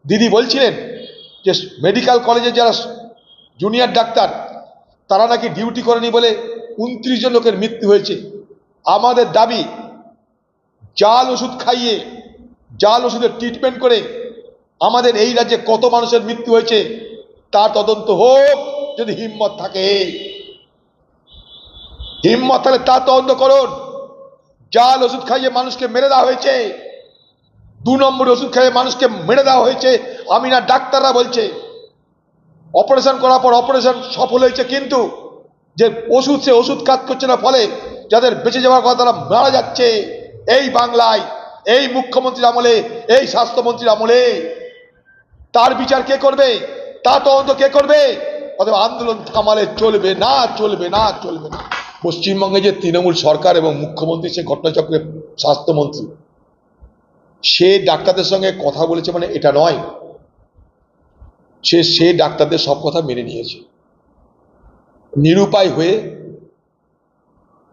দিদি বলছিলেন যে মেডিকেল কলেজে যারা জুনিয়র ডাক্তার তারা নাকি ডিউটি করেনি বলে 29 জন লোকের মৃত্যু হয়েছে। আমাদের দাবি জাল ওষুধ খাইয়ে জাল ওষুধের ট্রিটমেন্ট করে আমাদের এই রাজ্যে কত মানুষের মৃত্যু হয়েছে তার তদন্ত হোক। যদি হিম্মত থাকে, হিম্মত তাহলে তার তদন্ত করুন। জাল ওষুধ খাইয়ে মানুষকে মেরে দেওয়া হয়েছে, 2 নম্বর ওষুধ খাইয়ে মানুষকে মেরে দেওয়া হয়েছে। আমি না, ডাক্তাররা বলছে। অপারেশন করার পর অপারেশন সফল হয়েছে, কিন্তু যে ওষুধ সে ওষুধ কাজ করছে না, ফলে যাদের বেঁচে যাওয়ার কথা তারা মারা যাচ্ছে। এই বাংলায়, এই মুখ্যমন্ত্রীর আমলে, এই স্বাস্থ্যমন্ত্রীর আমলে তার বিচার কে করবে? তার তদন্ত কে করবে? অথবা আন্দোলন থামালে চলবে না, চলবে না, চলবে না। পশ্চিমবঙ্গে যে তৃণমূল সরকার এবং মুখ্যমন্ত্রী সে ঘটনাচক্রের স্বাস্থ্যমন্ত্রী, সে ডাক্তারদের সঙ্গে কথা বলেছে মানে এটা নয় সে ডাক্তারদের সব কথা মেনে নিয়েছে। নিরুপায় হয়ে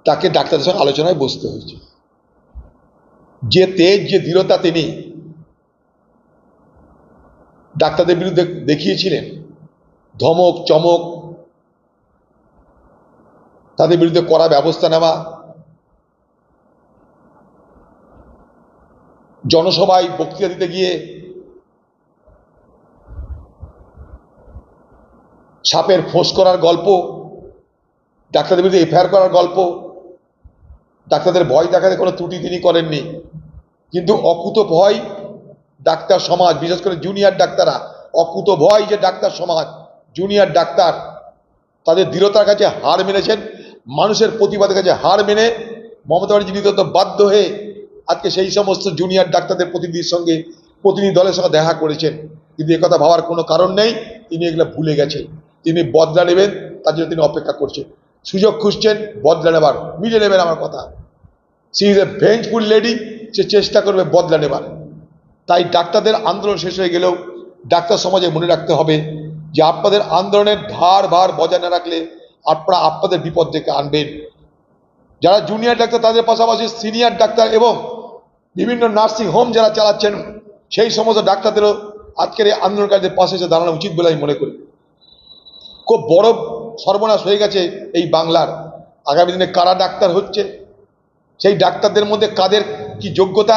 তাকে ডাক্তারদের সঙ্গে আলোচনায় বসতে হয়েছে। যে তেজ, যে দৃঢ়তা তিনি ডাক্তারদের বিরুদ্ধে দেখিয়েছিলেন, ধমক চমক, তাদের বিরুদ্ধে কড়া ব্যবস্থা নেওয়া, জনসভায় বক্তৃতা দিতে গিয়ে সাপের ফোঁস করার গল্প, ডাক্তারদের বিরুদ্ধে এফআইআর করার গল্প, ডাক্তারদের ভয় দেখাতে কোনো ত্রুটি তিনি করেননি। কিন্তু অকুত ভয় ডাক্তার সমাজ, বিশেষ করে জুনিয়র ডাক্তাররা, অকুত ভয় যে ডাক্তার সমাজ, জুনিয়র ডাক্তার তাদের দৃঢ়তার কাছে হার মেনেছেন, মানুষের প্রতিবাদের কাছে হার মেনে মমতা ব্যানার্জি নিতন্ত বাধ্য হয়ে আজকে সেই সমস্ত জুনিয়র ডাক্তারদের প্রতিনিধি দলের সঙ্গে দেখা করেছেন। কিন্তু একথা ভাবার কোনো কারণ নেই, তিনি এগুলো ভুলে গেছেন। তিনি বদলা নেবেন, তার জন্য তিনি অপেক্ষা করছেন, সুযোগ খুঁজছেন বদলা নেবার। মিলে নেবেন আমার কথা, সি ইজ এ ভেঞ্জফুল লেডি, সে চেষ্টা করবে বদলা নেবার। তাই ডাক্তারদের আন্দোলন শেষ হয়ে গেলেও ডাক্তার সমাজে মনে রাখতে হবে যে আপনাদের আন্দোলনের ধার ভার বজায় না রাখলে আপনারা আপনাদের বিপদ ডেকে আনবেন। যারা জুনিয়র ডাক্তার তাদের পাশাপাশি সিনিয়র ডাক্তার এবং বিভিন্ন নার্সিং হোম যারা চালাচ্ছেন, সেই সমস্ত ডাক্তারদেরও আজকের এই আন্দোলনকারীদের পাশে এসে দাঁড়ানো উচিত বলে আমি মনে করি। খুব বড় সর্বনাশ হয়ে গেছে এই বাংলার। আগামী দিনে কারা ডাক্তার হচ্ছে, সেই ডাক্তারদের মধ্যে কাদের কি যোগ্যতা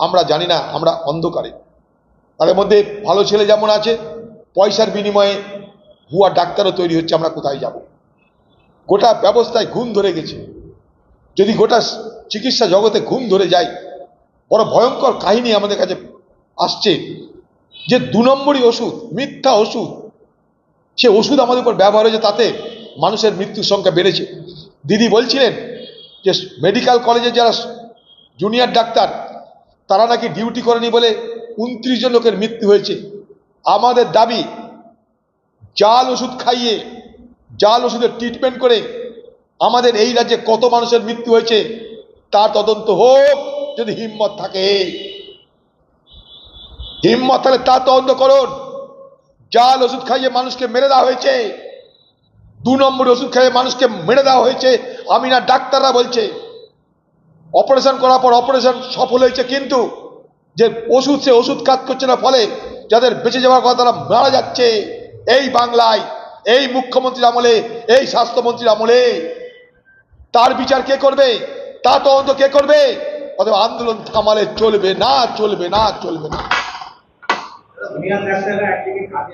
আমরা জানি না, আমরা অন্ধকারে। তাদের মধ্যে ভালো ছেলে যেমন আছে, পয়সার বিনিময়ে ভুয়া ডাক্তারও তৈরি হচ্ছে। আমরা কোথায় যাব? গোটা ব্যবস্থায় ঘুম ধরে গেছে। যদি গোটা চিকিৎসা জগতে ঘুম ধরে যায়, বড় ভয়ঙ্কর কাহিনী আমাদের কাছে আসছে যে 2 নম্বরই ওষুধ, মিথ্যা ওষুধ, সে ওষুধ আমাদের উপর ব্যবহার হয়েছে, তাতে মানুষের মৃত্যুর সংখ্যা বেড়েছে। দিদি বলছিলেন যে মেডিকেল কলেজে যারা জুনিয়র ডাক্তার তারা নাকি ডিউটি করেনি বলে 29 জন লোকের মৃত্যু হয়েছে। আমাদের দাবি জাল ওষুধ খাইয়ে জাল ওষুধের ট্রিটমেন্ট করে আমাদের এই রাজ্যে কত মানুষের মৃত্যু হয়েছে তার তদন্ত হোক। যদি হিম্মত থাকে, হিম্মত তাহলে তার তদন্ত করুন। জাল ওষুধ খাইয়ে মানুষকে মেরে দেওয়া হয়েছে, 2 নম্বর ওষুধ খাইয়ে মানুষকে মেরে দেওয়া হয়েছে। আমি না, ডাক্তাররা বলছে। অপারেশন করার পর অপারেশন সফল হয়েছে, কিন্তু যে ওষুধ সে ওষুধ কাজ করছে না, ফলে যাদের বেঁচে যাওয়ার কথা তারা মারা যাচ্ছে। এই বাংলায়, এই মুখ্যমন্ত্রীর আমলে, এই স্বাস্থ্যমন্ত্রীর আমলে তার বিচার কে করবে? তার তদন্ত কে করবে? অথবা আন্দোলন থামালে চলবে না, চলবে না, চলবে না।